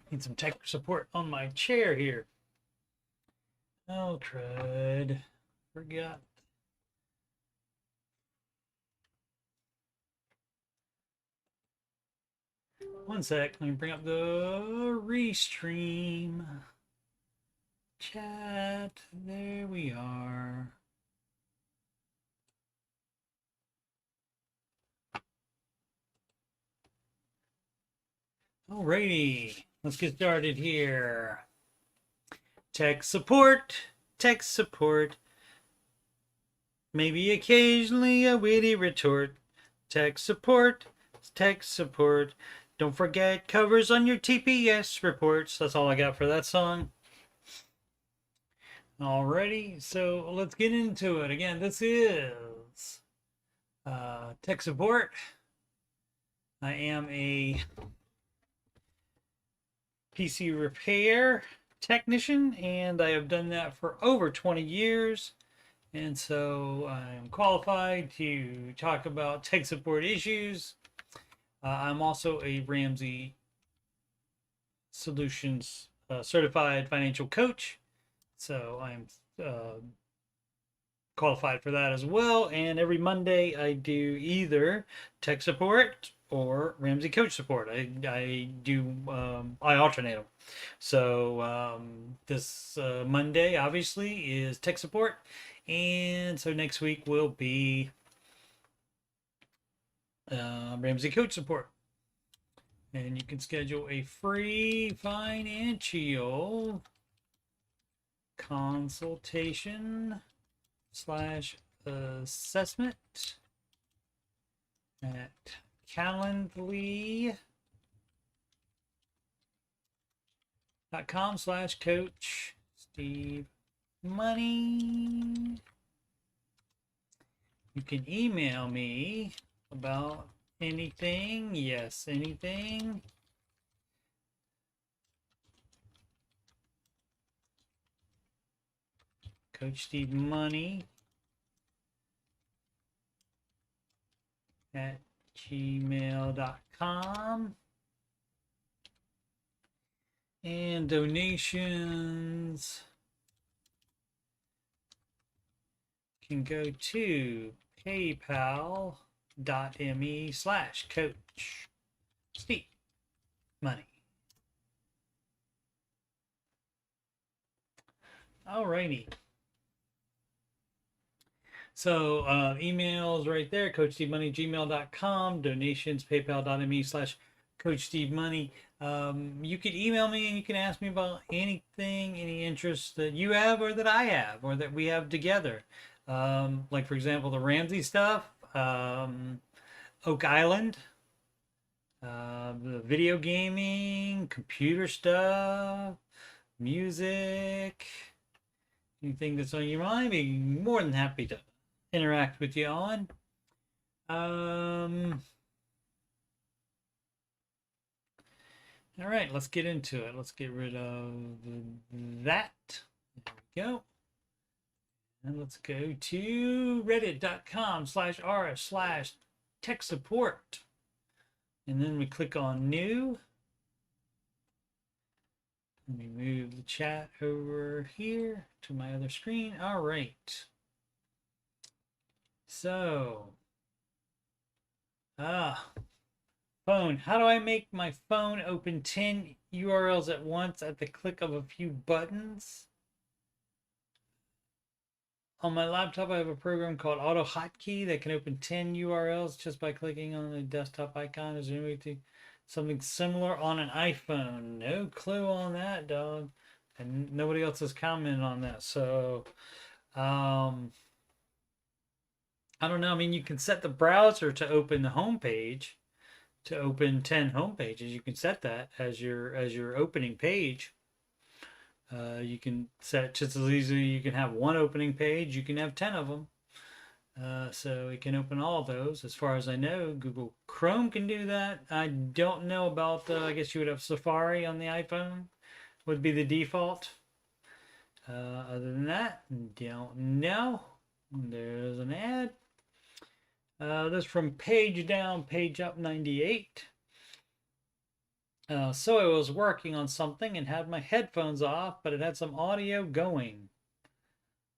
Need some tech support on my chair here. Oh, crud. Forgot. One sec. Let me bring up the restream chat. There we are. Alrighty. Let's get started here. Tech support. Tech support. Maybe occasionally a witty retort. Tech support. Tech support. Don't forget covers on your TPS reports. That's all I got for that song. Alrighty, so let's get into it. Again, this is tech support. I am a PC repair technician, and I have done that for over 20 years. And so I'm qualified to talk about tech support issues. I'm also a Ramsey Solutions certified financial coach. So I'm qualified for that as well. And every Monday I do either tech support or Ramsey coach support. I alternate them. So this Monday obviously is tech support, and so next week will be Ramsey coach support. And you can schedule a free financial consultation / assessment at calendly.com/coach Steve Money. You can email me about anything. Yes, anything. Coach Steve Money at gmail.com. And donations can go to paypal.me/coach Steve Money. Alrighty. So emails right there, coachstevemoney@gmail.com, donations, paypal.me/Coach Steve Money. You can email me and you can ask me about anything, any interest that you have or that I have or that we have together. Like, for example, the Ramsey stuff, Oak Island, the video gaming, computer stuff, music, anything that's on your mind, I'd be more than happy to interact with you on. All right, let's get into it. Let's get rid of that. There we go. And let's go to reddit.com/r/tech support. And then we click on new. Let me move the chat over here to my other screen. All right. So, phone. How do I make my phone open 10 URLs at once at the click of a few buttons? On my laptop, I have a program called Auto Hotkey that can open 10 URLs just by clicking on the desktop icon. Is there anything something similar on an iPhone? No clue on that, dog. And nobody else has commented on that. So, I don't know. I mean, you can set the browser to open the home page, to open 10 home pages. You can set that as your opening page. You can set just as easily. You can have one opening page. You can have 10 of them. So it can open all those. As far as I know, Google Chrome can do that. I don't know about. I guess you would have Safari on the iPhone. Would be the default. Other than that, don't know. There's an ad. This from Page Down, Page Up 98. So I was working on something and had my headphones off, but it had some audio going.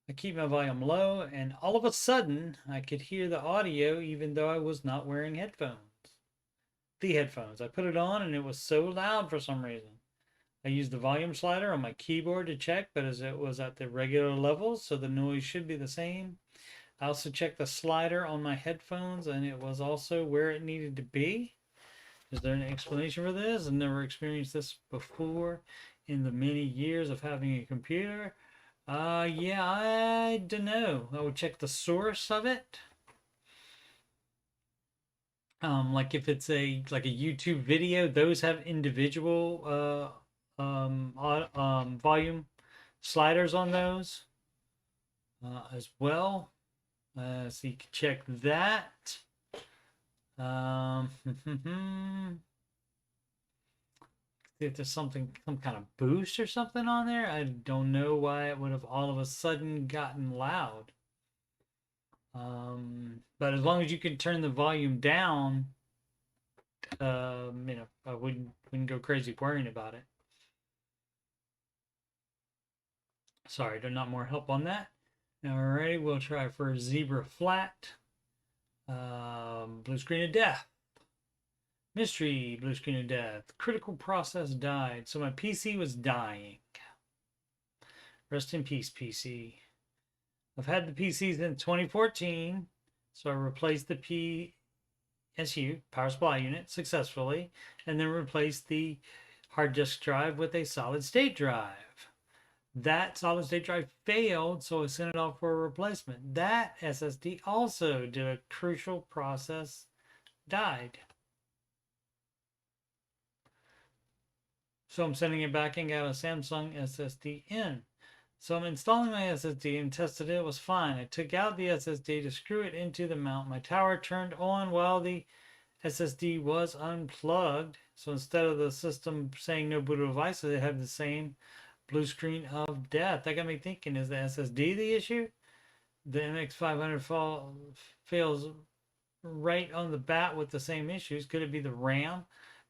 I keep my volume low, and all of a sudden, I could hear the audio even though I was not wearing headphones. The headphones. I put it on, and it was so loud for some reason. I used the volume slider on my keyboard to check, but as it was at the regular levels, so the noise should be the same. I also checked the slider on my headphones, and it was also where it needed to be. Is there an explanation for this? I've never experienced this before in the many years of having a computer. Yeah, I don't know. I would check the source of it. Like if it's like a YouTube video, those have individual volume sliders on those as well. So you can check that. If there's some kind of boost or something on there, I don't know why it would have all of a sudden gotten loud. But as long as you can turn the volume down, I wouldn't go crazy worrying about it. Sorry, not more help on that. Alrighty, we'll try for Zebra Flat. Blue screen of death. Mystery, blue screen of death. Critical process died. So my PC was dying. Rest in peace, PC. I've had the PC since 2014. So I replaced the PSU, power supply unit, successfully. And then replaced the hard disk drive with a solid state drive. That solid state drive failed, so I sent it off for a replacement. That SSD also did a crucial process, died. So I'm sending it back and got a Samsung SSD in. So I'm installing my SSD and tested it. It was fine. I took out the SSD to screw it into the mount. My tower turned on while the SSD was unplugged. So instead of the system saying no bootable devices, it had the same blue screen of death. That got me thinking, is the SSD the issue? The MX500 fails right on the bat with the same issues. Could it be the RAM?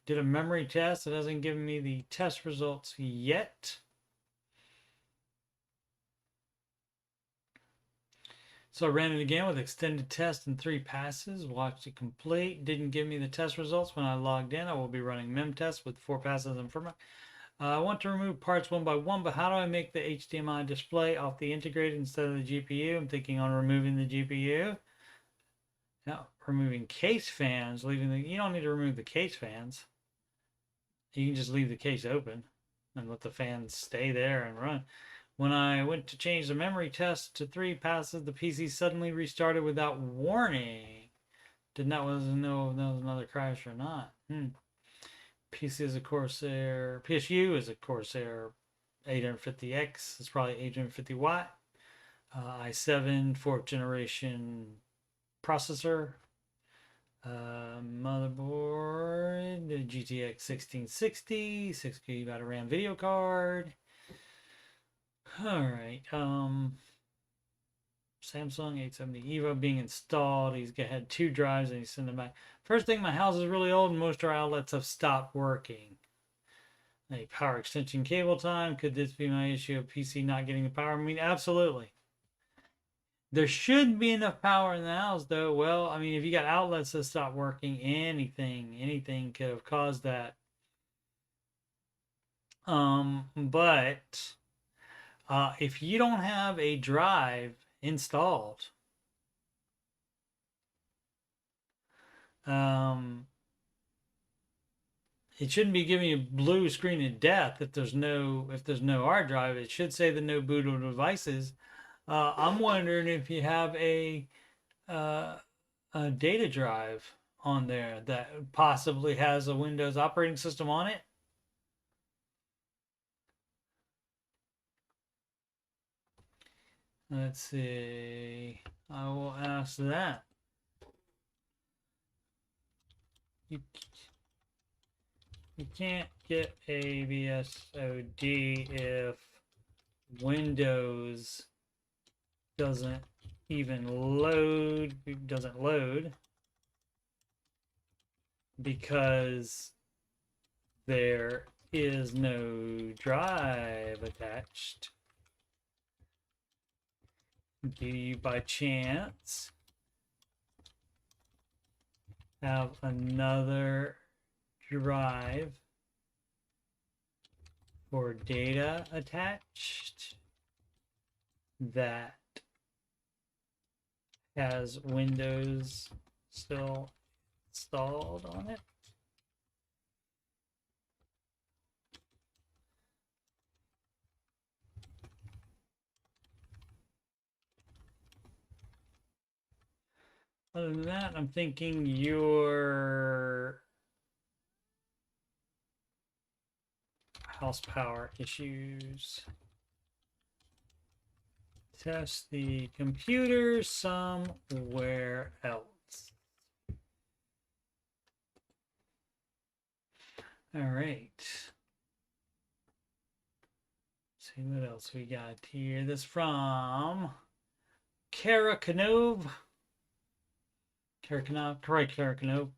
Did a memory test. It hasn't given me the test results yet. So I ran it again with extended test and 3 passes. Watched it complete. Didn't give me the test results when I logged in. I will be running mem tests with 4 passes and firmware. I want to remove parts one by one, but how do I make the HDMI display off the integrated instead of the GPU? I'm thinking on removing the GPU. Now, removing case fans, you don't need to remove the case fans. You can just leave the case open and let the fans stay there and run. When I went to change the memory test to 3 passes, the PC suddenly restarted without warning. Didn't know if that was another crash or not. PC is a Corsair, PSU is a Corsair 850X. It's probably 850 watt. i7 4th generation processor. Motherboard, the GTX 1660, 6 GB of RAM video card. All right. Samsung 870 EVO being installed. He's had 2 drives and he's sending them back. First thing, my house is really old and most of our outlets have stopped working. A power extension cable time. Could this be my issue of PC not getting the power? I mean, absolutely. There should be enough power in the house, though. Well, I mean, if you got outlets that stop working, anything could have caused that. But if you don't have a drive installed, it shouldn't be giving you a blue screen of death if there's no hard drive. It should say the no bootable devices. I'm wondering if you have a data drive on there that possibly has a Windows operating system on it. Let's see. I will ask that. You can't get ABSOD if Windows doesn't load because there is no drive attached, do you by chance have another drive for data attached that has Windows still installed on it? Other than that, I'm thinking your house power issues. Test the computer somewhere else. All right. Let's see what else we got here. This from Kara Kanov. Kara Kanov.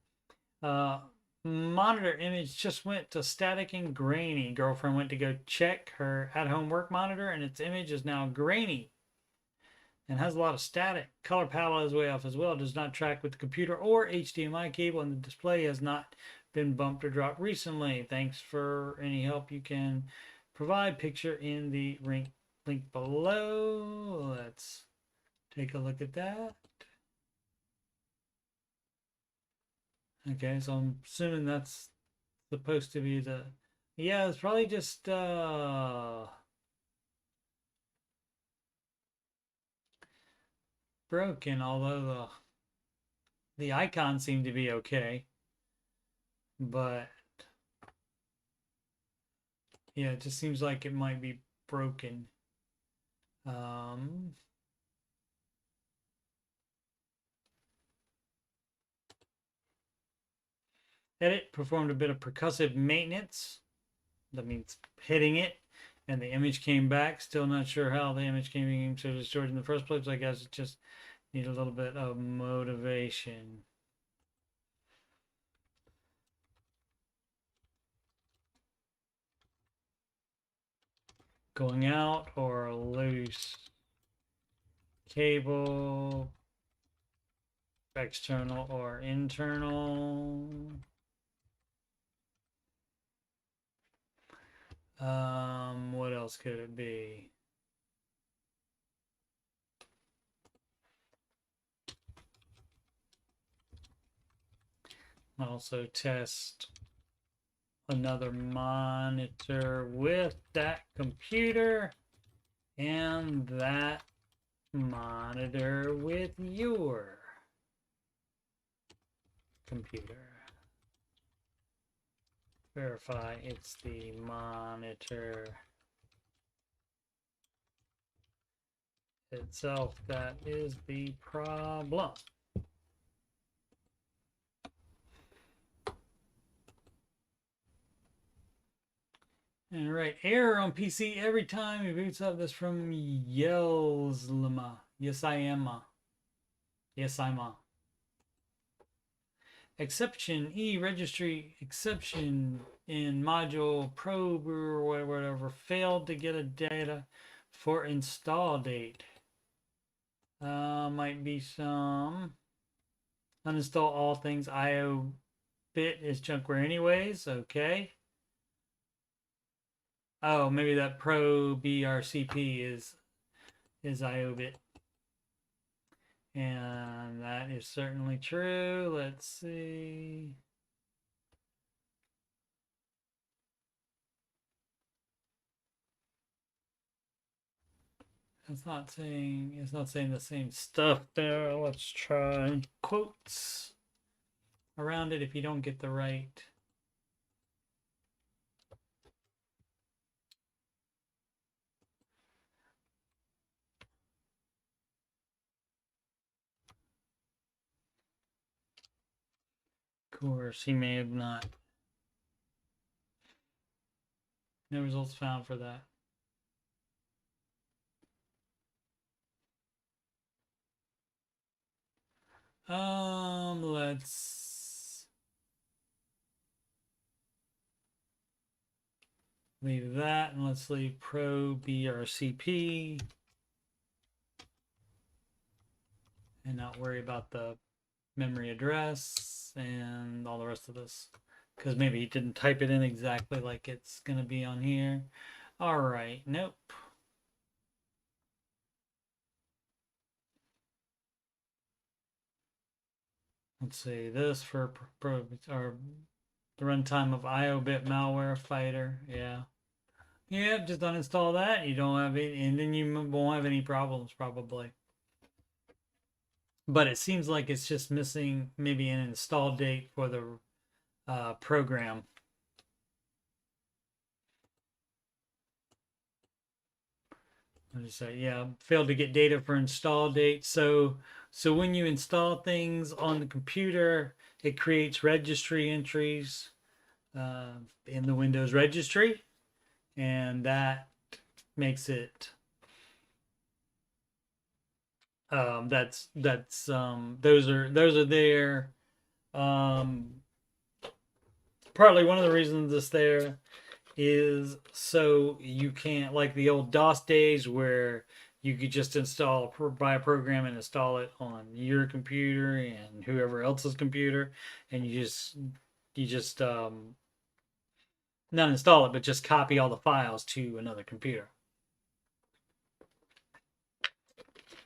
Monitor image just went to static and grainy. Girlfriend went to go check her at-home work monitor, and its image is now grainy and has a lot of static. Color palette is way off as well. Does not track with the computer or HDMI cable, and the display has not been bumped or dropped recently. Thanks for any help you can provide. Picture in the link below. Let's take a look at that. Okay, so I'm assuming that's supposed to be the... Yeah, it's probably just broken, although the icons seem to be okay. But yeah, it just seems like it might be broken. Edit performed a bit of percussive maintenance. That means hitting it, and the image came back. Still not sure how the image came so distorted in the first place. I guess it just needs a little bit of motivation. Going out or loose cable, external or internal. What else could it be? Also test another monitor with that computer and that monitor with your computer. Verify it's the monitor itself that is the problem. All right, error on PC every time it boots up. This from Yelslama. Yes, I am. Yes, I'm. Exception E registry exception in module probe or whatever failed to get a data for install date. Might be some uninstall all things IObit is junkware anyways. Okay. Oh, maybe that Pro BRCP is IObit. And that is certainly true. Let's see. It's not saying the same stuff there. Let's try quotes around it if you don't get the right. Of course, he may have not. No results found for that. Let's leave that, and let's leave Pro BRCP and not worry about the memory address and all the rest of this, because maybe he didn't type it in exactly like it's going to be on here. All right, nope. Let's see, this for or the runtime of IObit malware fighter. Yeah. Yeah, just uninstall that. You don't have it, and then you won't have any problems probably. But it seems like it's just missing maybe an install date for the program. What did you say? Yeah, failed to get data for install date. So when you install things on the computer, it creates registry entries in the Windows registry, and that makes it those are there. Partly one of the reasons it's there is so you can't, like the old DOS days where you could just buy a program and install it on your computer and whoever else's computer, and you just not install it but just copy all the files to another computer.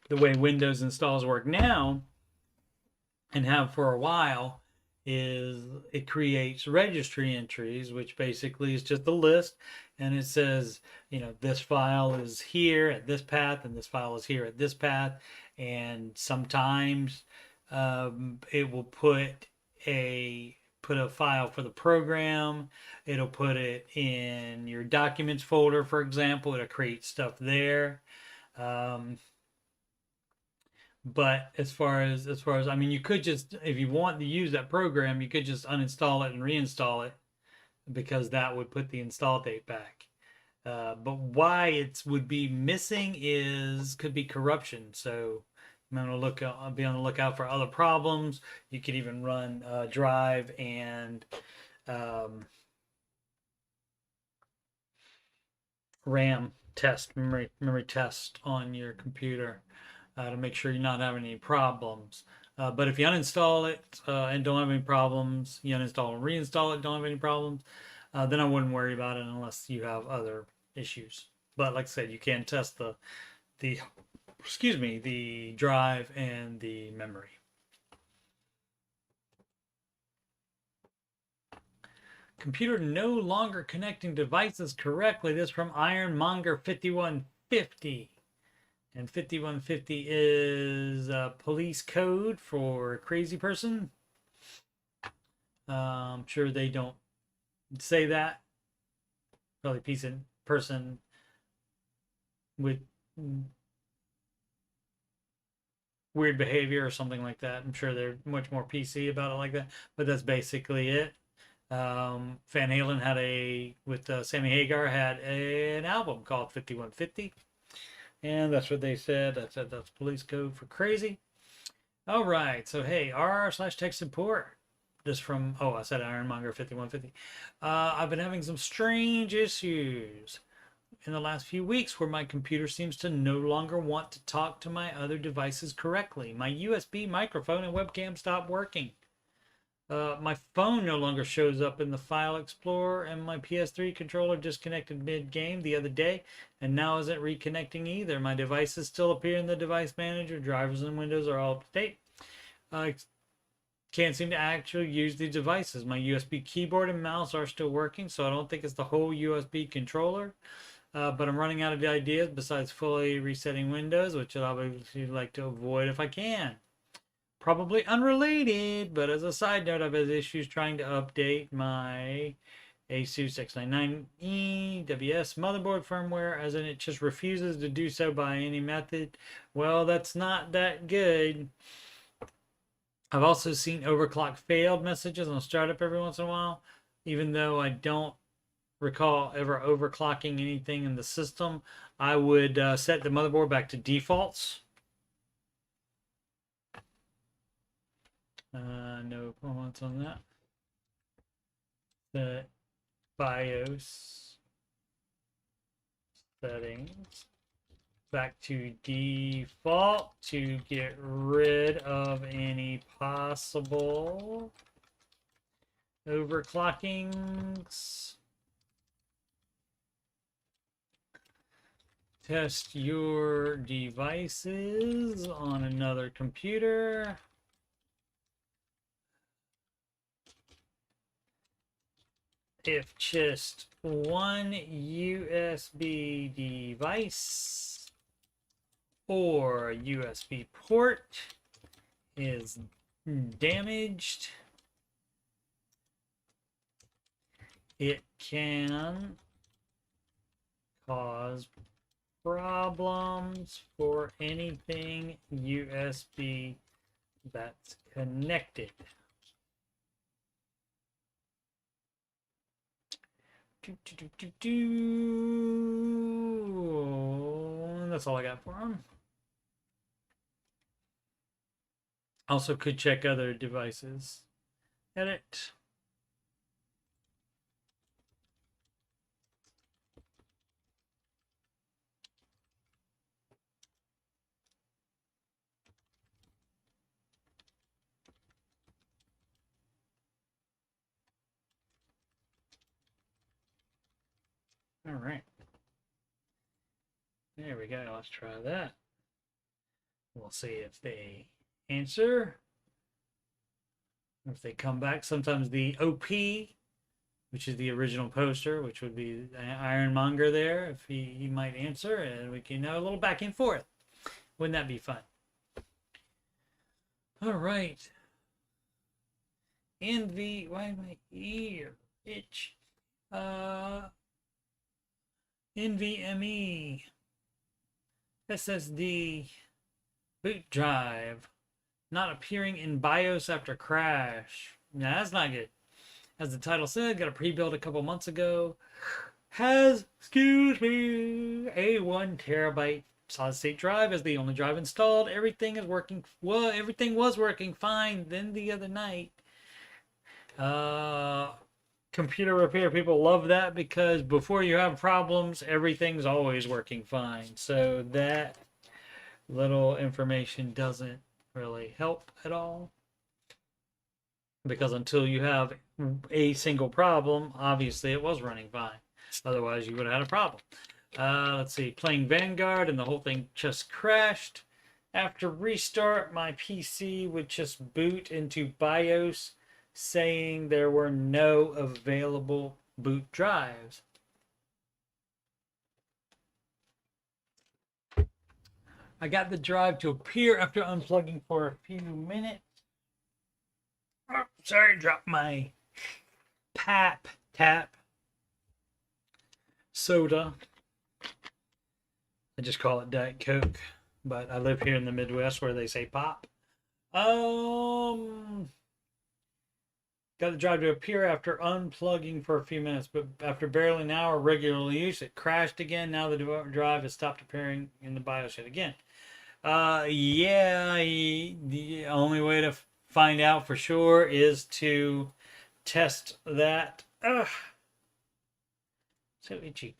The way Windows installs work now, and have for a while, is it creates registry entries, which basically is just a list, and it says, this file is here at this path, and this file is here at this path, and sometimes it will put a file for the program. It'll put it in your documents folder, for example. It'll create stuff there. But as far as I mean, you could just, if you want to use that program, you could just uninstall it and reinstall it, because that would put the install date back. But why it would be missing could be corruption. So I'm gonna be on the lookout for other problems. You could even run drive and RAM test, memory test on your computer to make sure you're not having any problems. But if you uninstall it and don't have any problems, you uninstall and reinstall it, don't have any problems, then I wouldn't worry about it unless you have other issues. But like I said, you can test the drive and the memory. Computer no longer connecting devices correctly. This from Ironmonger 5150. And 5150 is police code for crazy person. I'm sure they don't say that. Probably person with weird behavior or something like that. I'm sure they're much more PC about it like that. But that's basically it. Van Halen with Sammy Hagar had an album called 5150. And that's what they said. That's police code for crazy. All right. So, hey, r/tech support. This from, I said Ironmonger 5150. I've been having some strange issues in the last few weeks where my computer seems to no longer want to talk to my other devices correctly. My USB microphone and webcam stopped working. My phone no longer shows up in the file explorer, and my PS3 controller disconnected mid-game the other day and now isn't reconnecting either. My devices still appear in the device manager. Drivers and Windows are all up to date. I can't seem to actually use these devices. My USB keyboard and mouse are still working, so I don't think it's the whole USB controller. But I'm running out of ideas besides fully resetting Windows, which I'd obviously like to avoid if I can. Probably unrelated, but as a side note, I've had issues trying to update my ASUS X99E WS motherboard firmware, as in it just refuses to do so by any method. Well, that's not that good. I've also seen overclock failed messages on startup every once in a while, even though I don't recall ever overclocking anything in the system. I would set the motherboard back to defaults. No comments on that. The BIOS. settings back to default to get rid of any possible overclockings. Test your devices on another computer. If just one USB device or USB port is damaged, it can cause problems for anything USB that's connected. That's all I got for them. Also could check other devices. Edit. All right. There we go. Let's try that. We'll see if they answer. If they come back, sometimes the OP, which is the original poster, which would be Ironmonger there, if he might answer, and we can have a little back and forth. Wouldn't that be fun? All right. Why my ear itch? NVMe SSD boot drive not appearing in BIOS after crash. Now that's not good. As the title said, got a pre-built a couple months ago. Has, excuse me, a 1 terabyte solid state drive as the only drive installed. Everything is working. Well, everything was working fine. Then the other night, computer repair people love that because before you have problems, everything's always working fine. So that little information doesn't really help at all. Because until you have a single problem, obviously it was running fine. Otherwise, you would have had a problem. Let's see, playing Vanguard and the whole thing just crashed. After restart, my PC would just boot into BIOS saying there were no available boot drives. I got the drive to appear after unplugging for a few minutes. Oh, sorry, dropped my tap soda. I just call it Diet Coke, but I live here in the Midwest where they say pop. Got the drive to appear after unplugging for a few minutes, but after barely an hour of regular use, it crashed again. Now the drive has stopped appearing in the BIOS yet again. Yeah, the only way to find out for sure is to test that. Ugh. So itchy.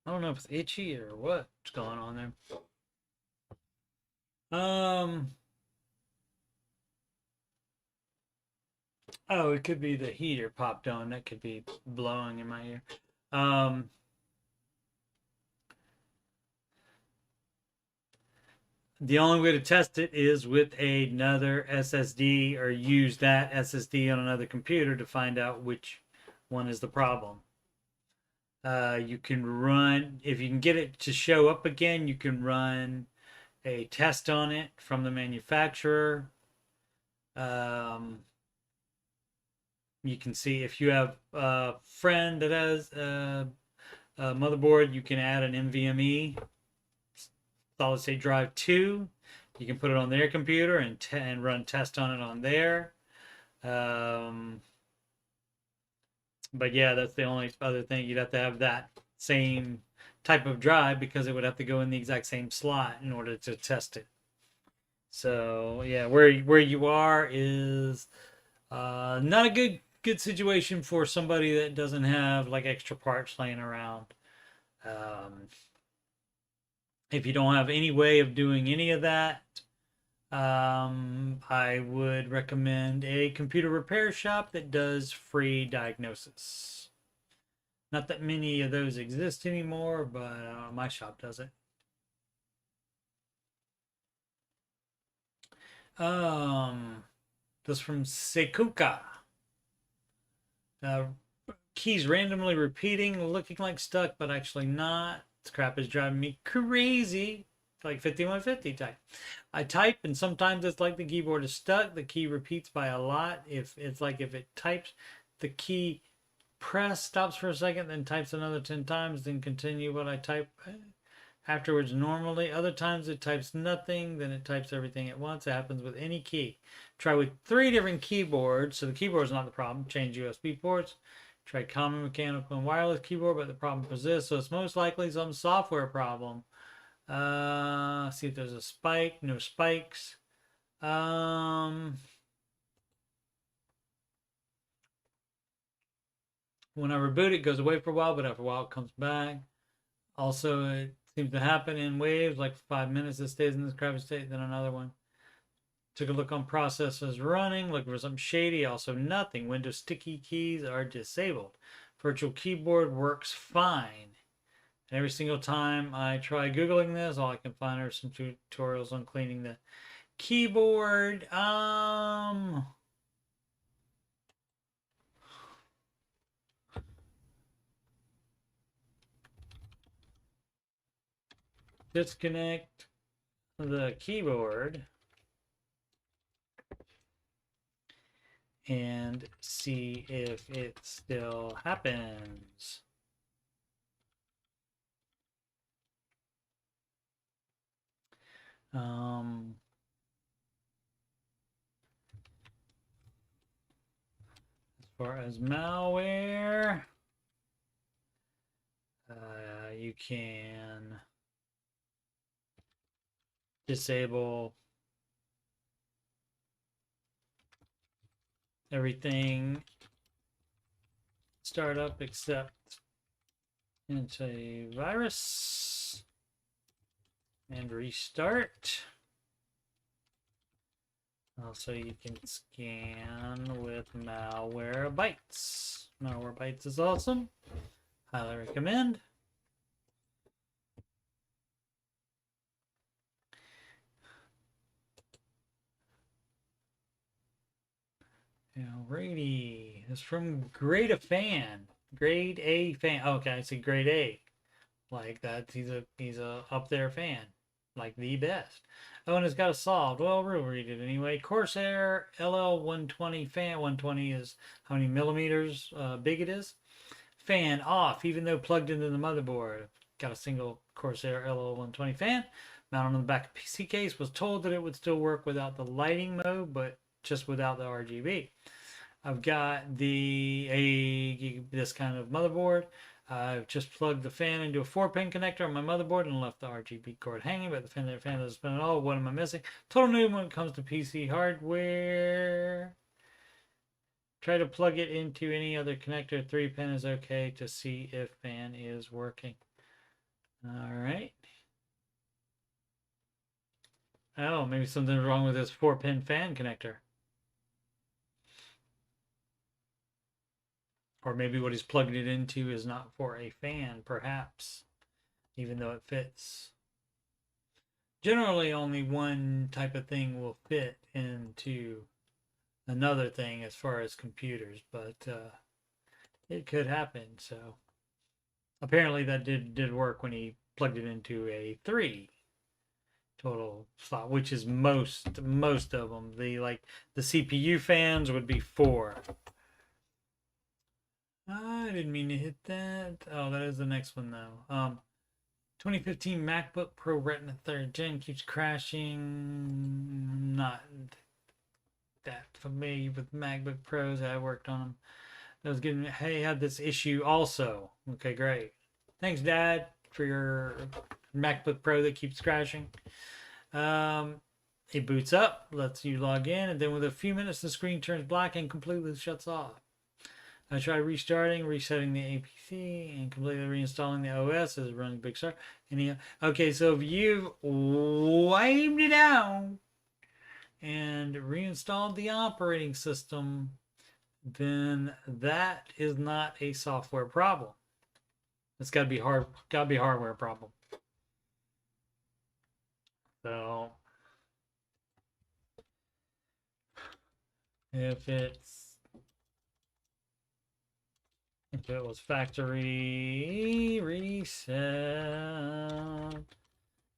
I don't know if it's itchy or what's going on there. Oh, it could be the heater popped on. That could be blowing in my ear. The only way to test it is with another SSD or use that SSD on another computer to find out which one is the problem. You can run, if you can get it to show up again, you can run a test on it from the manufacturer. You can see if you have a friend that has a motherboard, you can add an NVMe solid state drive 2. You can put it on their computer and run test on it on there. But yeah, that's the only other thing. You'd have to have that same type of drive because it would have to go in the exact same slot in order to test it. So yeah, where you are is not a good situation for somebody that doesn't have like extra parts laying around. If you don't have any way of doing any of that, I would recommend a computer repair shop that does free diagnosis. Not that many of those exist anymore, but my shop does it. This from Sekuka. Keys randomly repeating, looking like stuck, but actually not. This crap is driving me crazy. Like 5150 type. I type and sometimes it's like the keyboard is stuck. The key repeats by a lot. If it's like if it types, the key press stops for a second, then types another 10 times, then continue what I type afterwards normally. Other times it types nothing, then it types everything at once. It happens with any key. Try with 3 different keyboards. So the keyboard is not the problem. Change USB ports. Try common mechanical and wireless keyboard, but the problem persists. So it's most likely some software problem. See if there's a spike. No spikes. When I reboot, it goes away for a while, but after a while, it comes back. Also, it seems to happen in waves, like 5 minutes. It stays in this crappy state, then another one. Took a look on processes running, looking for something shady. Also, nothing. Windows sticky keys are disabled. Virtual keyboard works fine. And every single time I try Googling this, all I can find are some tutorials on cleaning the keyboard. Disconnect the keyboard and see if it still happens. As far as malware, you can disable everything startup except antivirus and restart. Also, you can scan with Malwarebytes. Malwarebytes is awesome. Highly recommend. Alrighty. It's from Grade A Fan. Grade A Fan. Oh, okay, I see Grade A. Like that. He's a up there fan. Like the best. Oh, and it's got a solved. Well, we'll read it anyway. Corsair LL120 fan. 120 is how many millimeters big it is. Fan off, even though plugged into the motherboard. Got a single Corsair LL120 fan. Mounted on the back of PC case. Was told that it would still work without the lighting mode, but just without the RGB. I've got this kind of motherboard. I've just plugged the fan into a 4-pin connector on my motherboard and left the RGB cord hanging, but the fan doesn't spin at all. What am I missing? Total noob when it comes to PC hardware. Try to plug it into any other connector. 3-pin is okay to see if fan is working. All right. Oh, maybe something's wrong with this 4-pin fan connector. Or maybe what he's plugged it into is not for a fan, perhaps, even though it fits. Generally, only one type of thing will fit into another thing as far as computers, but it could happen. So apparently that did work when he plugged it into a 3 total slot, which is most of them. The CPU fans would be 4. I didn't mean to hit that. Oh, that is the next one though. 2015 MacBook Pro Retina 3rd Gen keeps crashing. I'm not that familiar with MacBook Pros. I worked on them. I was getting, hey, had this issue also. Okay, great. Thanks, Dad, for your MacBook Pro that keeps crashing. It boots up, lets you log in, and then with a few minutes, the screen turns black and completely shuts off. I tried restarting, resetting the APC, and completely reinstalling the OS as running Big Sur. Okay, so if you've wiped it out and reinstalled the operating system, then that is not a software problem. It's got to be hardware problem. So if it was factory reset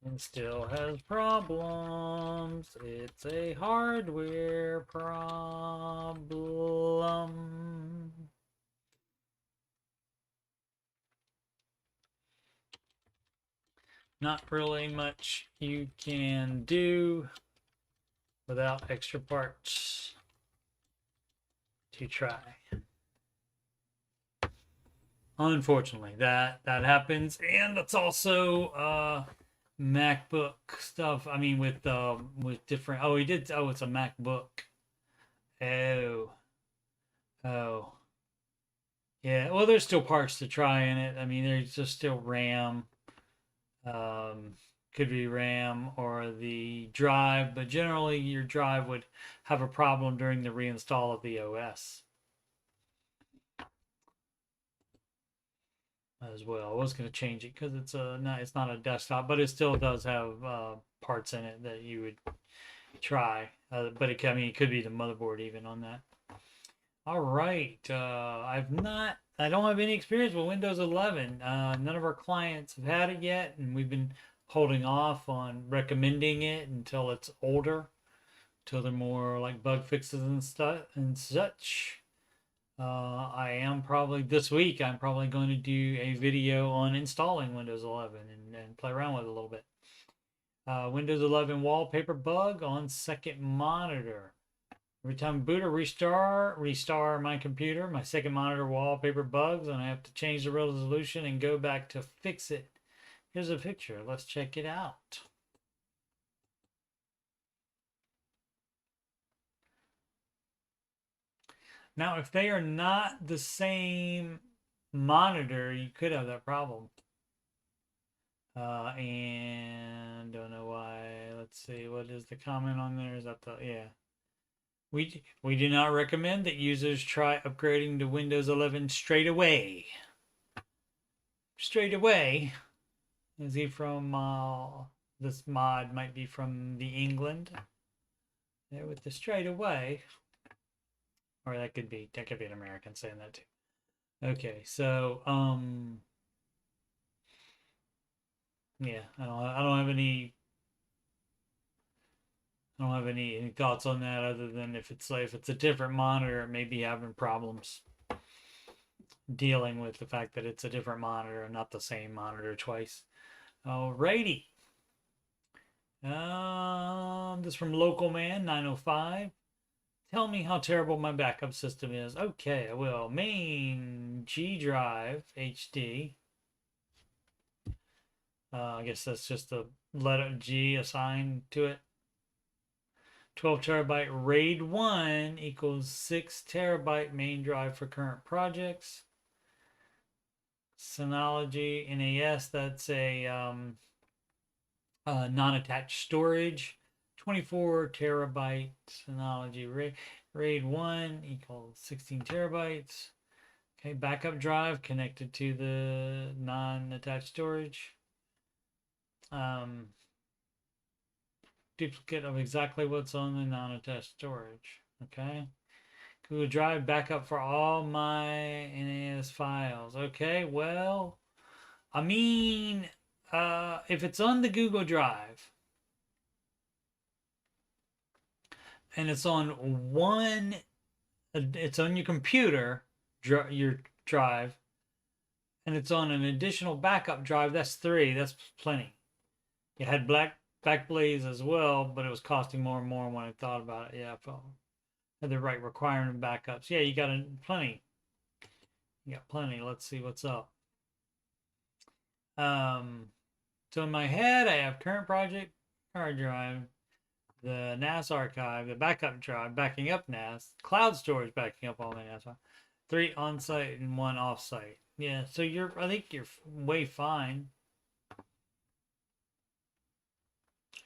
and still has problems, it's a hardware problem. Not really much you can do without extra parts to try. Unfortunately, that happens, and that's also MacBook stuff. I mean, with different. Oh, he did. Oh, it's a MacBook. Oh, yeah. Well, there's still parts to try in it. I mean, there's just still RAM. Could be RAM or the drive, but generally your drive would have a problem during the reinstall of the OS as well. I was going to change it because it's not a desktop, but it still does have parts in it that you would try. But it could be the motherboard even on that. All right, I don't have any experience with Windows 11. None of our clients have had it yet, and we've been holding off on recommending it until it's older, until they're more like bug fixes and stuff and such. I am probably this week. I'm probably going to do a video on installing Windows 11 and play around with it a little bit. Windows 11 wallpaper bug on second monitor. Every time I boot or restart my computer, my second monitor wallpaper bugs, and I have to change the resolution and go back to fix it. Here's a picture. Let's check it out. Now, if they are not the same monitor, you could have that problem. And don't know why. Let's see. What is the comment on there? Is that the, yeah. We do not recommend that users try upgrading to Windows 11 straight away. Straight away. Is he from, this mod might be from the England. There with the straight away. Or that could be an American saying that too. Okay, so, yeah, I don't have any thoughts on that other than if it's a different monitor, it may be having problems dealing with the fact that it's a different monitor and not the same monitor twice. Alrighty. This from Local Man 905. Tell me how terrible my backup system is. Okay, I will. Main G drive HD. I guess that's just a letter G assigned to it. 12 terabyte RAID 1 equals 6 terabyte main drive for current projects. Synology NAS, that's a non-attached storage. 24 terabyte Synology RAID 1 equals 16 terabytes. Okay, backup drive connected to the non-attached storage. Duplicate of exactly what's on the non-attached storage. Okay. Google Drive backup for all my NAS files. Okay, well, I mean, if it's on the Google Drive and it's on it's on your computer, your drive, and it's on an additional backup drive, that's 3. That's plenty. You had Backblaze as well, but it was costing more and more when I thought about it. Yeah, I had the right requirement backups. Yeah, you got plenty. You got plenty. Let's see what's up. So in my head, I have current project hard drive, the NAS archive, the backup drive backing up NAS, cloud storage backing up all my NAS, 3 on-site and 1 off-site. Yeah, so I think you're way fine.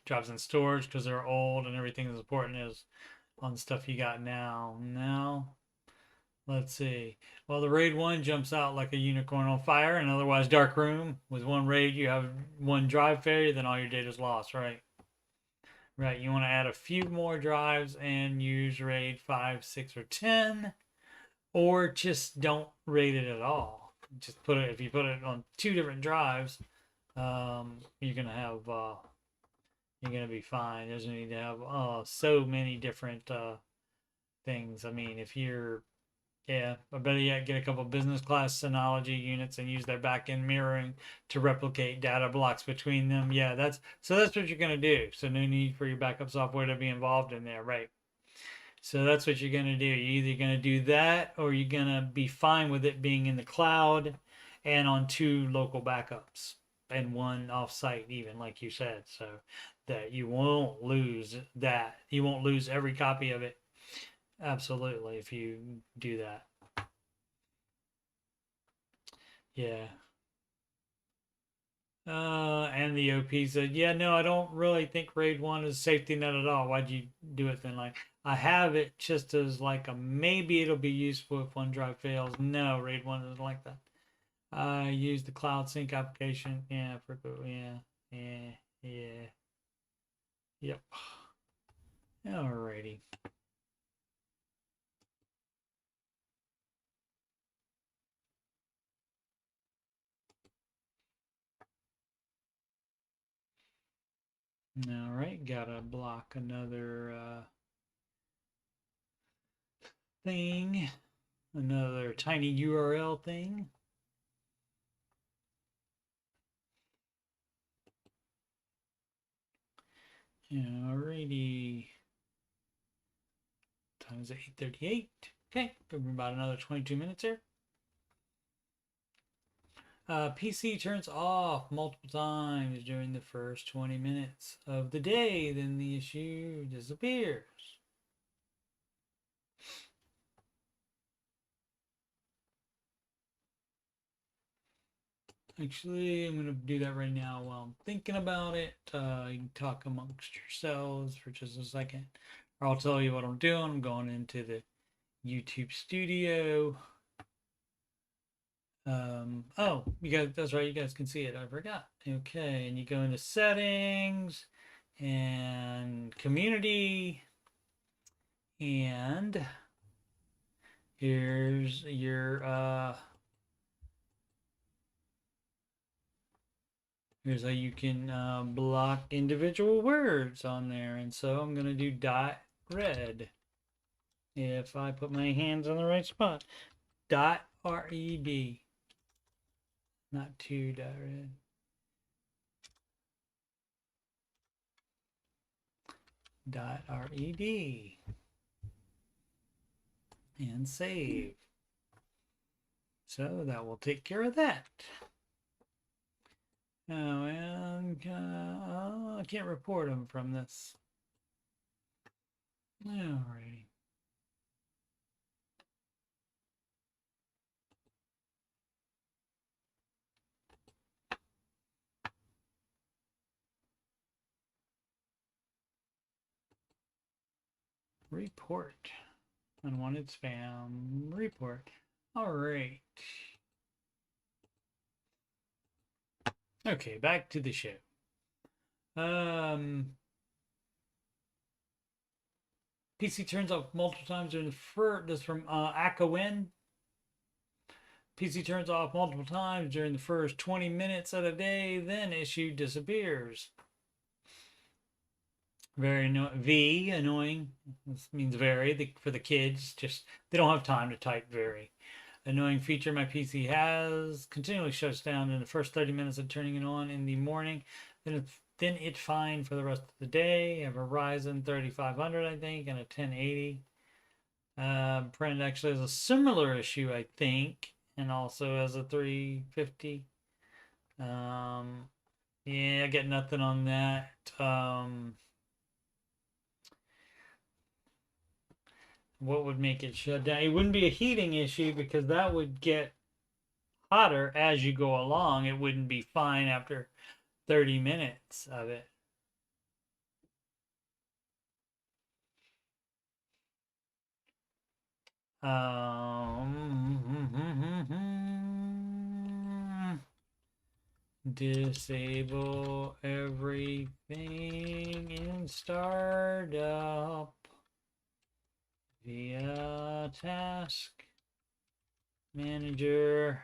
Drives in storage because they're old and everything that's important is on the stuff you got now. Now, let's see. Well, the RAID 1 jumps out like a unicorn on fire, and otherwise dark room. With one RAID, you have one drive failure, then all your data's lost, right? Right, you want to add a few more drives and use RAID 5, 6, or 10, or just don't RAID it at all. Just put it, if you put it on 2 different drives, you're gonna have you're gonna be fine. There's no need to have so many different things. I mean, if you're or better yet, get a couple business class Synology units and use their back-end mirroring to replicate data blocks between them. Yeah, that's what you're gonna do. So no need for your backup software to be involved in there, right? So that's what you're gonna do. You're either gonna do that or you're gonna be fine with it being in the cloud and on 2 local backups and 1 offsite, even like you said, so that you won't lose that. You won't lose every copy of it. Absolutely, if you do that. Yeah. And the OP said, yeah, no, I don't really think RAID 1 is a safety net at all. Why'd you do it then? Like, I have it just as like a maybe it'll be useful if one drive fails. No, RAID 1 isn't like that. I use the Cloud Sync application. Yeah, yeah. Yep. Alrighty. All right, gotta block another thing, another tiny URL thing. Alrighty. Time is 8:38. Okay, about another 22 minutes here. PC turns off multiple times during the first 20 minutes of the day, then the issue disappears. Actually, I'm going to do that right now while I'm thinking about it. You can talk amongst yourselves for just a second, or I'll tell you what I'm doing. I'm going into the YouTube studio. Oh, you guys, that's right. You guys can see it. I forgot. Okay, and you go into settings and community, and here's your here's how you can block individual words on there. And so I'm gonna do .red. If I put my hands on the right spot, .red, not .red. .red and save. So that will take care of that. Oh, and I can't report them from this. Alrighty. Report. Unwanted spam report. All right. Okay, back to the show. PC turns off multiple times during the first. This from Akawin. PC turns off multiple times during the first 20 minutes of the day, then issue disappears. Very annoying. This means very for the kids. Just they don't have time to type very. Annoying feature my PC has continually shuts down in the first 30 minutes of turning it on in the morning. Then it's fine for the rest of the day. I have a Ryzen 3500, I think, and a 1080. Brand actually has a similar issue, I think, and also has a 350. Yeah, I get nothing on that. what would make it shut down? It wouldn't be a heating issue because that would get hotter as you go along. It wouldn't be fine after 30 minutes of it. Disable everything in startup via task manager.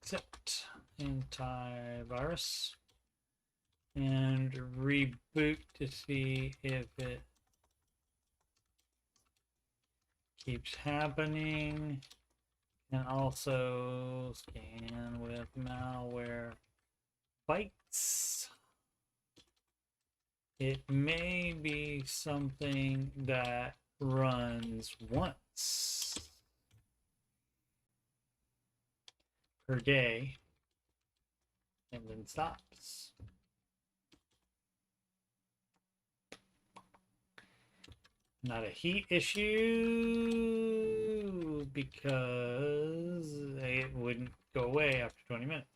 Accept antivirus and reboot to see if it keeps happening, and also scan with malware bytes. It may be something that runs once per day and then stops. Not a heat issue because it wouldn't go away after 20 minutes.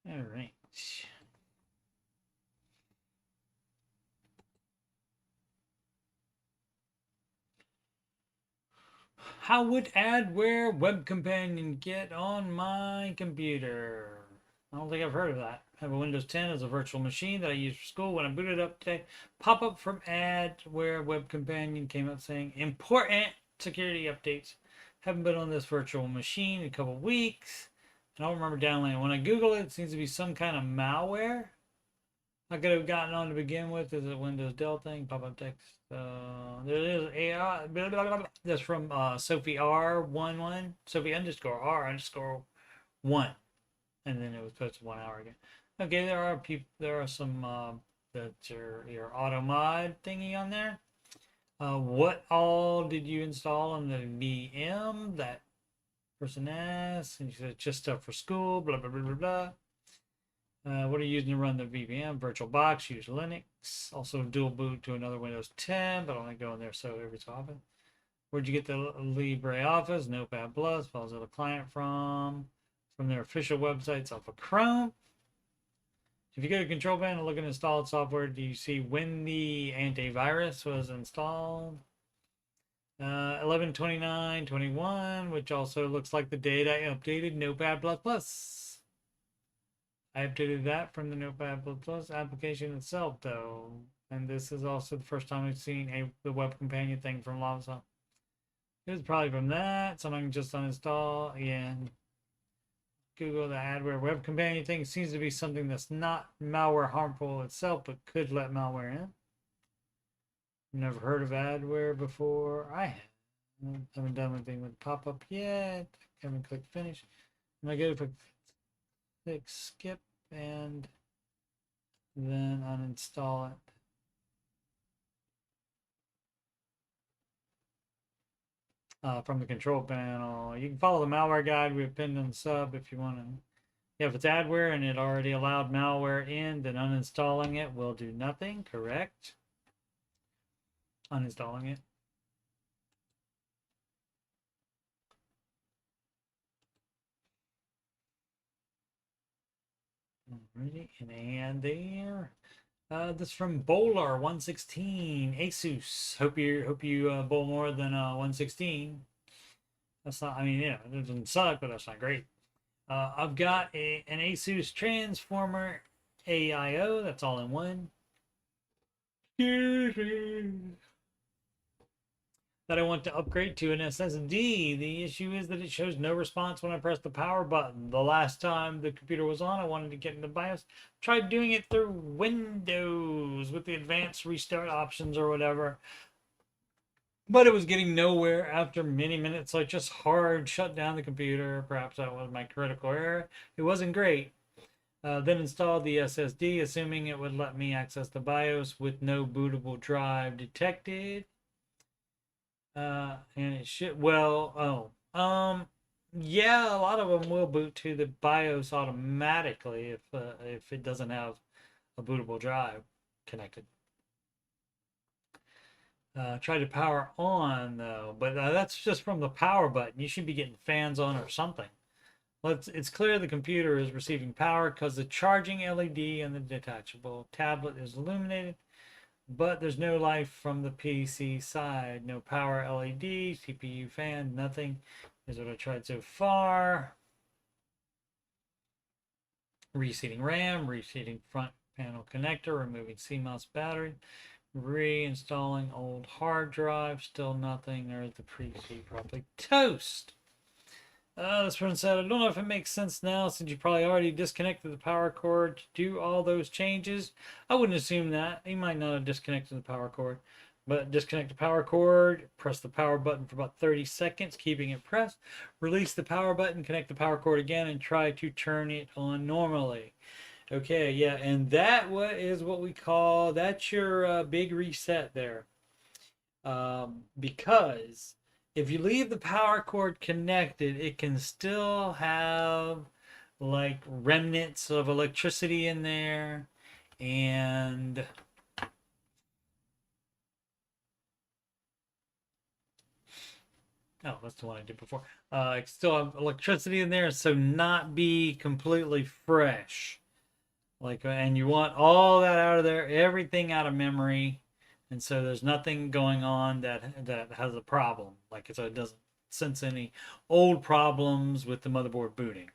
All right. How would adware web companion get on my computer? I don't think I've heard of that. I have a Windows 10 as a virtual machine that I use for school. When I booted up today, pop-up from adware web companion came up saying important security updates. Haven't been on this virtual machine in a couple weeks. I don't remember downloading it. When I Google it, it seems to be some kind of malware I could have gotten on to begin with. Is it Windows Dell thing? Pop-up text. There is AI. That's from Sophie R11. Sophie _ R_1. And then it was posted 1 hour ago. Okay, there are people. There are some that's your auto mod thingy on there. What all did you install on the VM? That person asked, and she said just stuff for school. Blah blah blah blah blah. What are you using to run the VPN? VirtualBox, use Linux. Also dual boot to another Windows 10, but I only go in there so every so often. Where'd you get the LibreOffice? Notepad Plus. Follows the client from their official websites off of Chrome. If you go to Control Panel and look at installed software, do you see when the antivirus was installed? 11/29/21, which also looks like the date I updated Notepad Plus. I updated that from the Notepad Plus application itself, though. And this is also the first time I've seen the web companion thing from Lava. It was probably from that. Something I can just uninstall. Yeah. Google the adware web companion thing. Seems to be something that's not malware harmful itself, but could let malware in. Never heard of adware before. I haven't done anything with pop-up yet. Haven't clicked finish. And I go to click skip and then uninstall it. From the control panel. You can follow the malware guide we have pinned on the sub if you want to. Yeah, if it's adware and it already allowed malware in, then uninstalling it will do nothing, correct? Uninstalling it. Alrighty, and there. This from Bowler116 ASUS. Hope you bowl more than 116. That's not. I mean, yeah, it doesn't suck, but that's not great. I've got an ASUS Transformer AIO. That's all in one. That I want to upgrade to an SSD. The issue is that it shows no response when I press the power button. The last time the computer was on, I wanted to get into BIOS. Tried doing it through Windows with the advanced restart options or whatever. But it was getting nowhere after many minutes, so I just hard shut down the computer. Perhaps that was my critical error. It wasn't great. Then installed the SSD, assuming it would let me access the BIOS with no bootable drive detected. And it should, well, Yeah, a lot of them will boot to the BIOS automatically if it doesn't have a bootable drive connected. Try to power on though, but that's just from the power button. You should be getting fans on or something. It's clear the computer is receiving power because the charging LED on the detachable tablet is illuminated, but there's no life from the PC side. No power LED, CPU fan, nothing. Is what I tried so far. Reseating RAM, reseating front panel connector, removing CMOS battery, reinstalling old hard drive, still nothing, or the PC properly. Toast! This person said, I don't know if it makes sense now since you probably already disconnected the power cord to do all those changes. I wouldn't assume that. You might not have disconnected the power cord, but disconnect the power cord, press the power button for about 30 seconds, keeping it pressed. Release the power button, connect the power cord again, and try to turn it on normally. Okay, yeah, and that is what we call, that's your big reset there. Because if you leave the power cord connected, it can still have like remnants of electricity in there. And oh, that's the one I did before. It still have electricity in there, so not be completely fresh. Like, and you want all that out of there, everything out of memory, and so there's nothing going on that has a problem. Like, so it doesn't sense any old problems with the motherboard booting.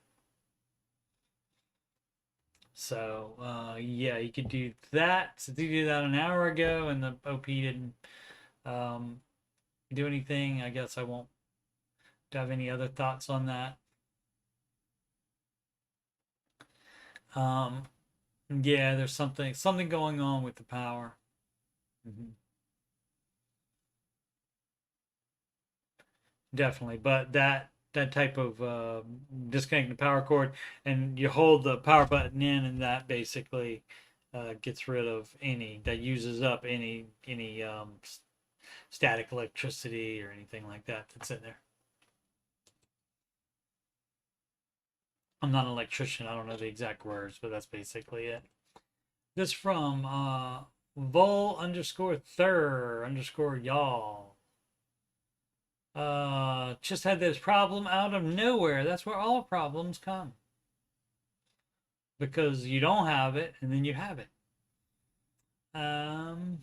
So, yeah, you could do that. So you did that an hour ago, and the OP didn't um, do anything. I guess I won't have any other thoughts on that. Um, yeah, there's something going on with the power. Mm-hmm. Definitely, but that type of disconnecting the power cord and you hold the power button in, and that basically gets rid of any that uses up any static electricity or anything like that that's in there. I'm not an electrician. I don't know the exact words, but that's basically it. This from vol underscore thur underscore y'all. Just had this problem out of nowhere. That's where all problems come. Because you don't have it and then you have it. Um,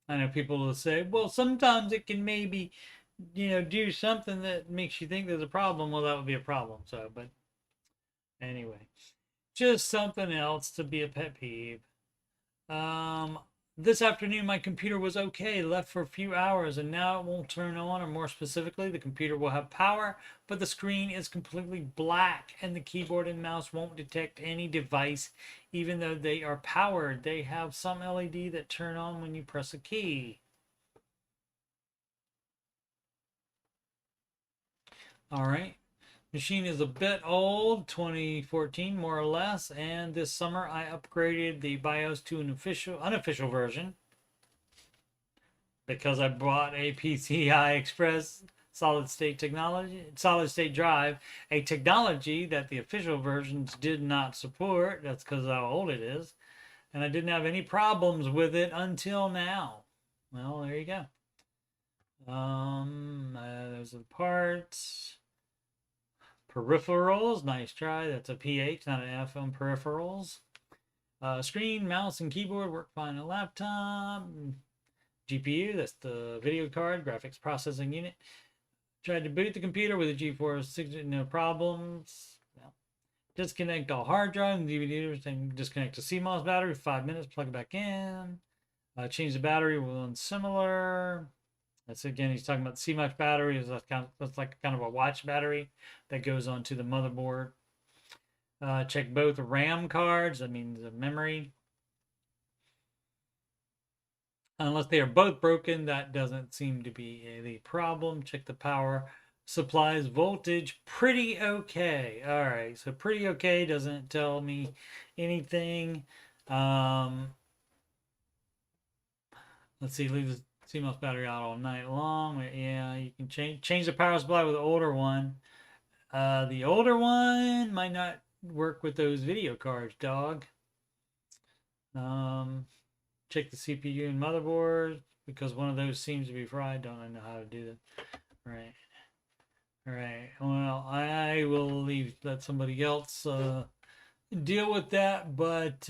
I know people will say, well, sometimes it can maybe, do something that makes you think there's a problem. Well, that would be a problem. So, but anyway, just something else to be a pet peeve. Um, this afternoon, my computer was okay, left for a few hours, and now it won't turn on, or more specifically, the computer will have power, but the screen is completely black, and the keyboard and mouse won't detect any device, even though they are powered. They have some LED that turn on when you press a key. All right. Machine is a bit old, 2014 more or less, and this summer I upgraded the BIOS to an unofficial version because I bought a PCI Express solid state drive, a technology that the official versions did not support. That's because of how old it is, and I didn't have any problems with it until now. Well, there you go. Those are the parts. Peripherals, nice try. That's a PH, not an F on peripherals. Screen, mouse, and keyboard work fine on a laptop. GPU, that's the video card, graphics processing unit. Tried to boot the computer with a GeForce 60, no problems. No. Disconnect all hard drive and DVDs and disconnect the CMOS battery, 5 minutes, plug it back in. Change the battery with one similar. That's again, he's talking about the CMOS battery. That's like kind of a watch battery that goes onto the motherboard. Check both RAM cards, that means the memory. Unless they are both broken, that doesn't seem to be the problem. Check the power supplies voltage. Pretty okay. All right, so pretty okay doesn't tell me anything. Let's see, leave the CMOS battery out all night long. Yeah, you can change the power supply with the older one. The older one might not work with those video cards, dog. Check the CPU and motherboard because one of those seems to be fried. Don't know how to do that. Right. All right. Well, I will let somebody else deal with that, but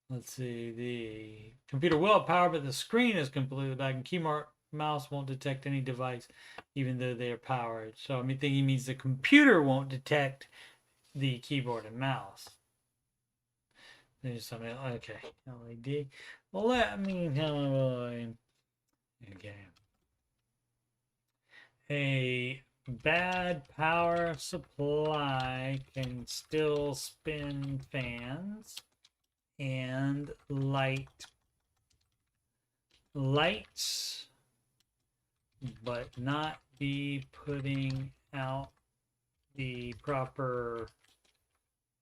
let's see. The computer will have power, but the screen is completely black, and keyboard mouse won't detect any device, even though they are powered. So I think he means the computer won't detect the keyboard and mouse. There's something. Okay, LED. Well, let me know. Okay. A bad power supply can still spin fans and lights, but not be putting out the proper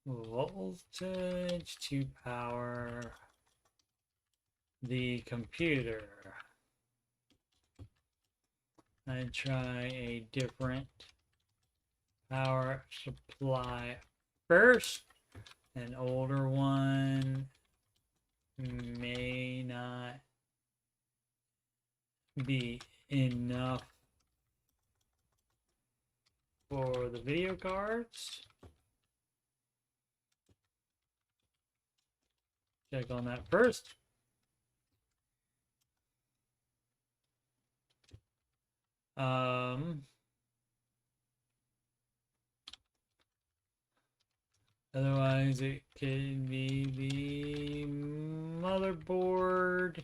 voltage to power the computer. I'd try a different power supply first. An older one may not be enough for the video cards. Check on that first. Otherwise, it could be the motherboard.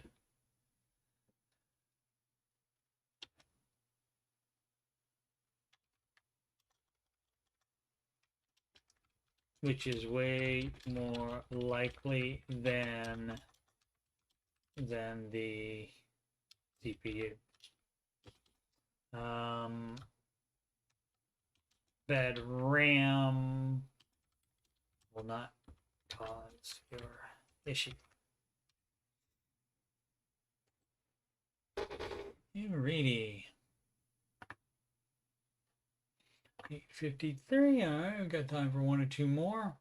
Which is way more likely than the CPU. Bad RAM will not cause your issue. Alrighty. 8:53. All right, we've got time for one or two more.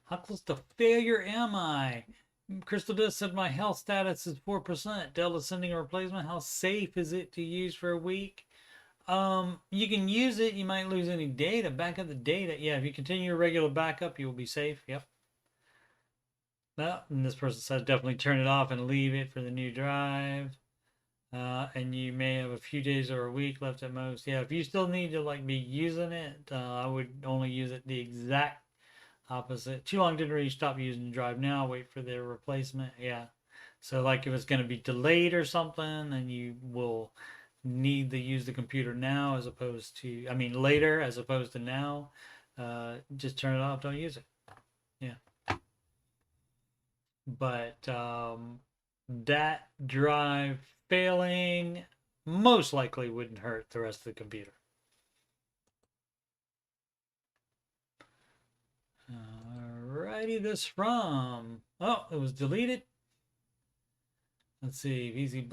How close to failure am I? Crystal Disc said my health status is 4%. Delta sending a replacement. How safe is it to use for a week? You can use it. You might lose any data. Back up the data. Yeah, if you continue your regular backup, you will be safe. Yep. Well, and this person says definitely turn it off and leave it for the new drive. And you may have a few days or a week left at most. Yeah, if you still need to be using it, I would only use it the exact opposite. Too long didn't really stop using the drive now. Wait for their replacement. Yeah. So if it's going to be delayed or something, then you will need to use the computer now as opposed to, later as opposed to now. Just turn it off. Don't use it. Yeah. But that drive failing most likely wouldn't hurt the rest of the computer. Alrighty, this from, it was deleted. Let's see, PC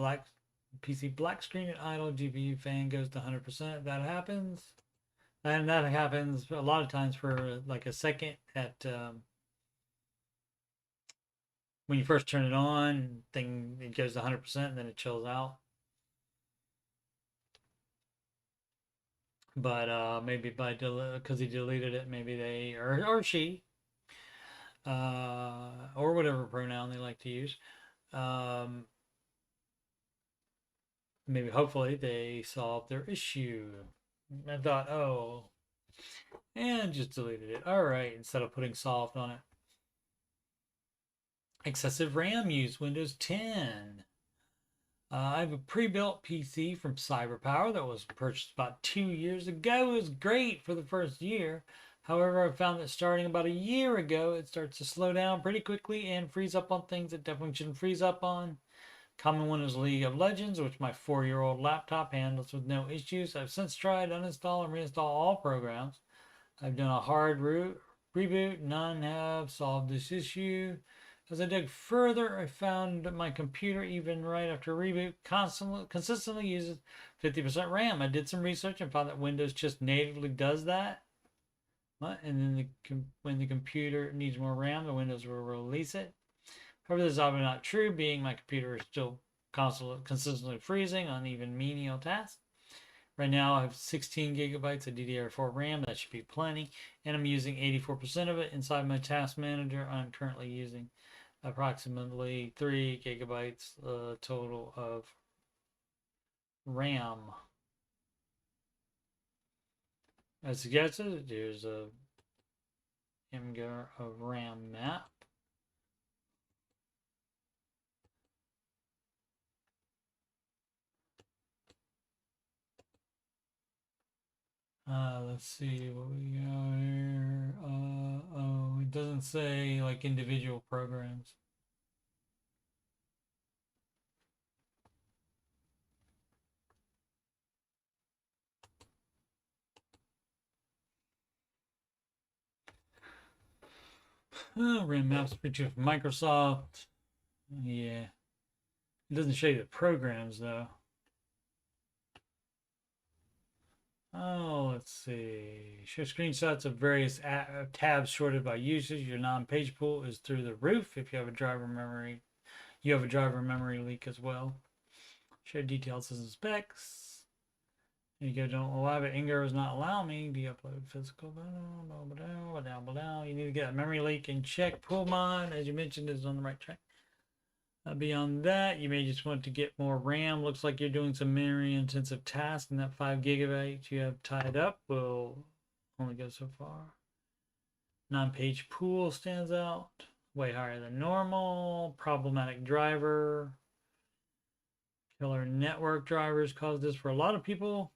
black screen at idle, GPU fan goes to 100%. That happens. And that happens a lot of times for a second at when you first turn it on, it goes to 100% and then it chills out. But maybe because he deleted it, maybe they or she or whatever pronoun they like to use. Maybe hopefully they solved their issue. I thought, and just deleted it. All right, instead of putting solved on it. Excessive RAM use, Windows 10. I have a pre-built PC from CyberPower that was purchased about 2 years ago. It was great for the first year. However, I found that starting about a year ago, it starts to slow down pretty quickly and freeze up on things it definitely shouldn't freeze up on. Common one is League of Legends, which my 4-year-old laptop handles with no issues. I've since tried to uninstall and reinstall all programs. I've done a hard reboot. None have solved this issue. As I dug further, I found my computer, even right after reboot, consistently uses 50% RAM. I did some research and found that Windows just natively does that. And then when the computer needs more RAM, the Windows will release it. However, this is obviously not true, being my computer is still consistently freezing on even menial tasks. Right now, I have 16 gigabytes of DDR4 RAM. That should be plenty. And I'm using 84% of it inside my task manager. I'm currently using approximately 3 gigabytes total of RAM. As suggested, there's a image of RAM map. Let's see what we got here. Oh, it doesn't say like individual programs. RAM maps picture from Microsoft. Yeah. It doesn't show you the programs though. Oh, let's see. Show screenshots of various tabs sorted by usage. Your non-page pool is through the roof. If you have a driver memory, leak as well. Show details and specs. There you go. Don't allow it. Ingar does not allow me. De-upload physical. You need to get a memory leak and check. Pool mod, as you mentioned, is on the right track. Beyond that, you may just want to get more RAM. Looks like you're doing some memory intensive tasks, and that 5 gigabytes you have tied up will only go so far. Non-page pool stands out. Way higher than normal. Problematic driver. Killer network drivers caused this for a lot of people.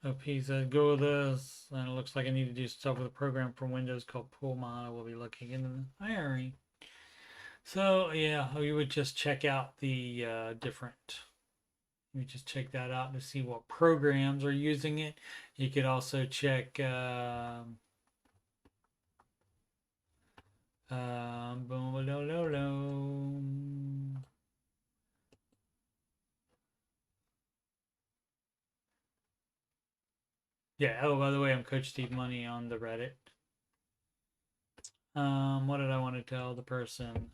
OP said, go with this. And it looks like I need to do stuff with a program from Windows called Pool Mod. I will be looking into the diary. So, yeah, you would just check out the different. You just check that out to see what programs are using it. You could also check. Yeah, oh, by the way, I'm Coach Steve Money on the Reddit. What did I want to tell the person?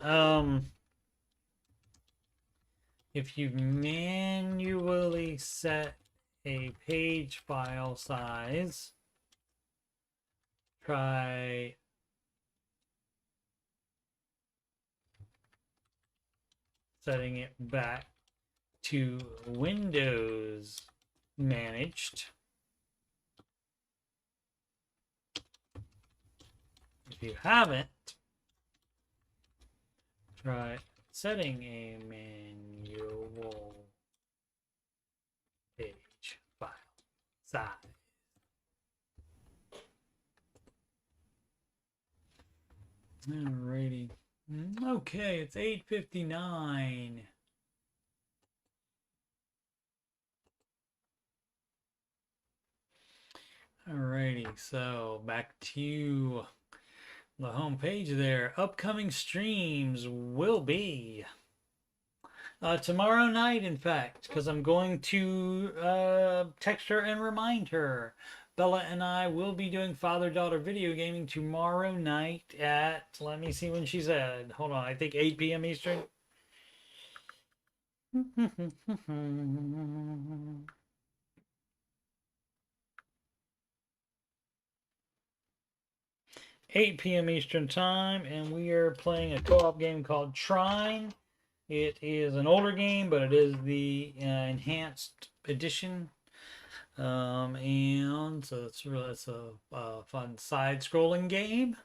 If you manually set a page file size, try setting it back to Windows managed. If you haven't, try setting a manual page file size. Alrighty. Okay, it's 8:59. Alrighty, so back to the home page there. Upcoming streams will be tomorrow night, in fact, because I'm going to text her and remind her. Bella and I will be doing father-daughter video gaming tomorrow night at, let me see when she said. Hold on, I think 8 p.m. Eastern. 8 p.m. Eastern time, and we are playing a co-op game called Trine. It is an older game, but it is the enhanced edition. And so it's a fun side-scrolling game.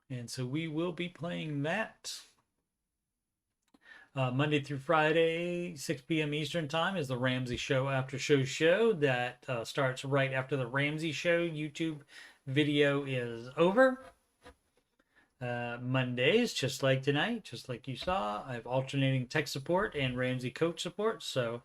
And so we will be playing that. Monday through Friday, 6 p.m. Eastern time is the Ramsey Show After Show that starts right after the Ramsey Show YouTube video is over. Mondays, just like tonight, just like you saw, I have alternating tech support and Ramsey coach support. So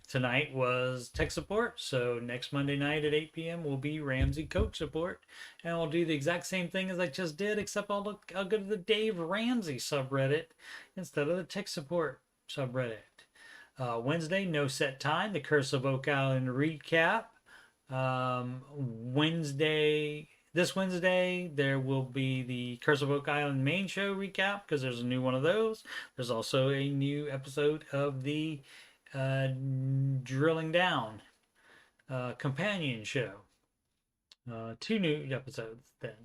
Tonight was tech support, so next Monday night at 8 p.m. will be Ramsey coach support, and I'll do the exact same thing as I just did, except I'll go to the Dave Ramsey subreddit instead of the tech support subreddit. Wednesday, no set time, the Curse of Oak Island recap. This Wednesday, there will be the Curse of Oak Island main show recap because there's a new one of those. There's also a new episode of the Drilling Down companion show. Two new episodes then.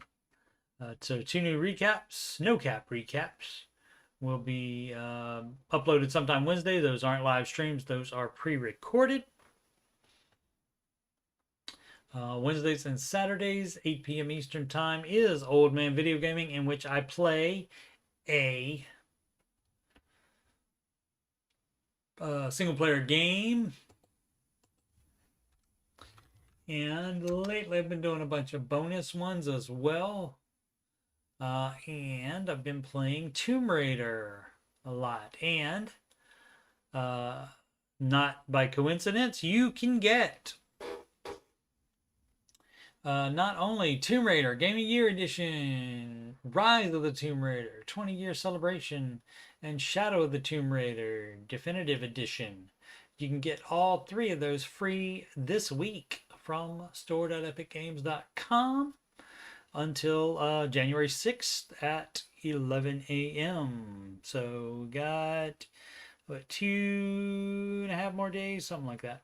So two new recaps, no cap recaps, will be uploaded sometime Wednesday. Those aren't live streams, those are pre-recorded. Wednesdays and Saturdays, 8 p.m. Eastern Time, is Old Man Video Gaming, in which I play a single-player game. And lately I've been doing a bunch of bonus ones as well. And I've been playing Tomb Raider a lot. And not by coincidence, you can get not only Tomb Raider Game of Year Edition, Rise of the Tomb Raider 20-year celebration, and Shadow of the Tomb Raider Definitive Edition. You can get all three of those free this week from store.epicgames.com until January 6th at 11 a.m. So we got, what, 2.5 more days, something like that.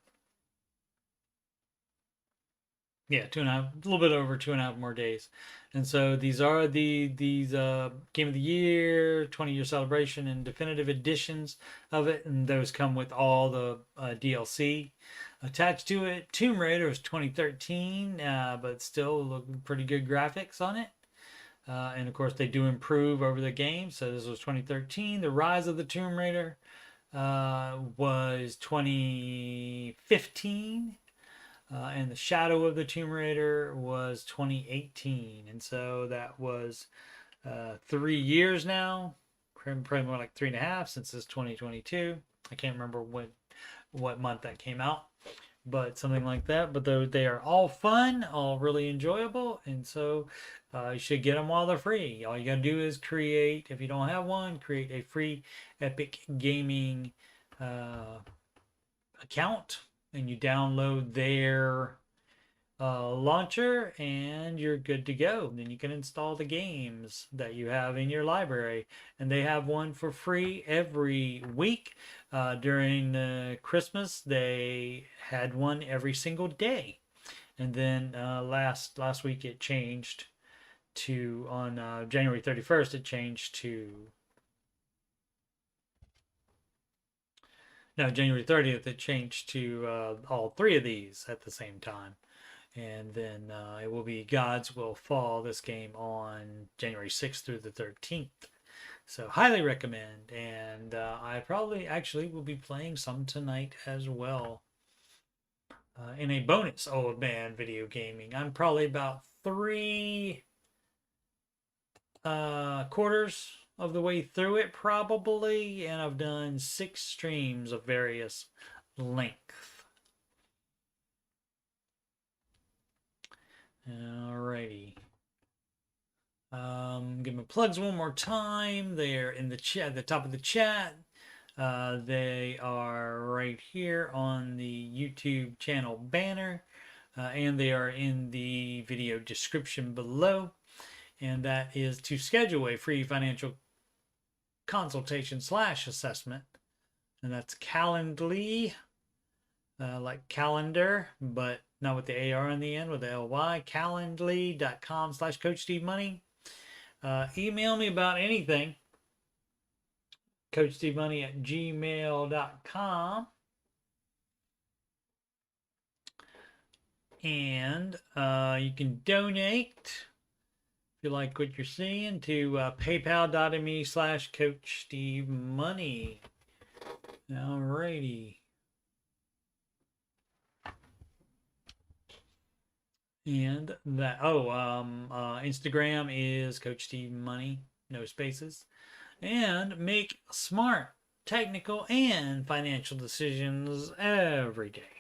Yeah, 2.5, a little bit over 2.5 more days. And so these are these Game of the Year, 20-year celebration, and definitive editions of it. And those come with all the DLC attached to it. Tomb Raider is 2013, but still look pretty good graphics on it. And of course, they do improve over the game. So this was 2013. The Rise of the Tomb Raider was 2015. And the Shadow of the Tomb Raider was 2018. And so that was 3 years now. Probably more like 3.5 since it's 2022. I can't remember what month that came out, but something like that. But they are all fun, all really enjoyable. And so you should get them while they're free. All you got to do is create, if you don't have one, create a free Epic Gaming account. And you download their launcher and you're good to go. Then you can install the games that you have in your library. And they have one for free every week. During Christmas, they had one every single day. And then last week it changed to, on January 31st, it changed to, no, January 30th, it changed to all three of these at the same time. And then it will be Gods Will Fall, this game, on January 6th through the 13th. So highly recommend. And I probably actually will be playing some tonight as well. In a bonus Old Man Video Gaming. I'm probably about 3 quarters of the way through it probably, and I've done 6 streams of various length. Alrighty. Give my plugs one more time. They're in the chat, at the top of the chat. They are right here on the YouTube channel banner, and they are in the video description below. And that is to schedule a free financial consultation / assessment. And that's Calendly, like calendar, but not with the AR on the end, with the LY. Calendly.com / Coach Steve Money. Email me about anything. CoachSteveMoney@gmail.com. And you can donate, if you like what you're seeing, to paypal.me / Coach Steve Money. Alrighty. And that, Instagram is Coach Steve Money, no spaces. And make smart technical and financial decisions every day.